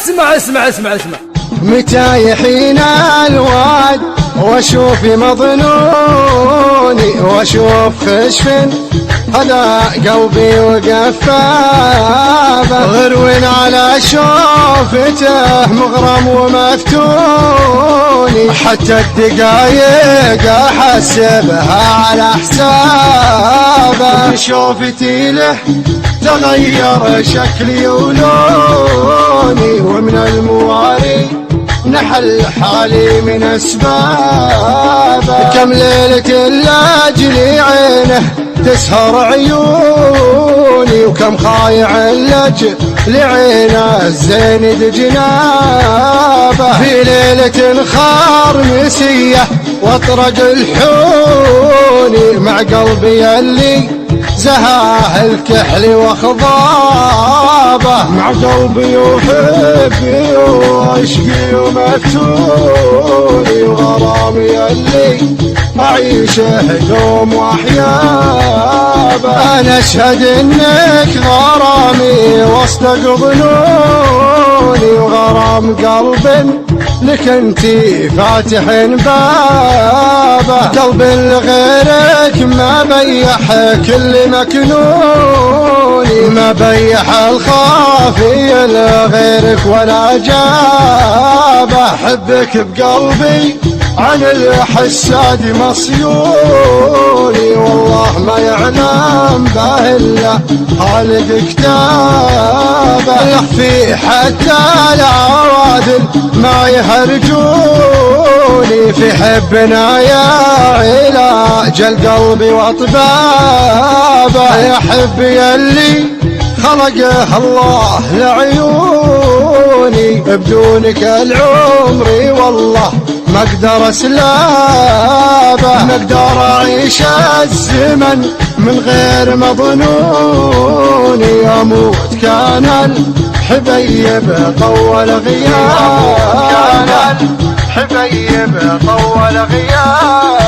اسمع اسمع اسمع اسمع. متى يحين الواد واشوف مظنوني واشوف خشف هذا قلبي وقفابه، غرو على شوفته مغرم ومفتوني، حتى الدقايق احسبها على حسابه، شوفتي له تغير شكلي ولوني، ومن المواري نحل حالي من اسبابه، كم ليلة لاجلي عينه تسهر عيوني، وكم خايع اللج لعينه الزين جنابه، في ليلة خارمسية واطرق الحوني، مع قلبي اللي زهاه الكحل واخضابه، مع قلبي وحبي وعشقي ومفتوني، وغرامي اللي أعيشه يوم وأحيابه، أنا أشهد إنك غرامي واصدق ظنوني، وغرام قلب لك انتي فاتح بابه، قلب لغيرك ما بيح كل مكنوني، ما بيح الخافي لغيرك ولا جابه، حبك بقلبي عن الحساد مصيوني، والله ما يعلم به الا خالق كتابه، يخفي حتى العوادل ما يهرجوني، في حبنا يا علاج القلب واطبابه، يا حبي اللي خلقه الله لعيوني، بدونك العمر والله ما اقدر اسلابه، ما اقدر اعيش الزمن من غير مظنوني، اموت كان الحبيب طول غيابه، كان الحبيب طول غيابه.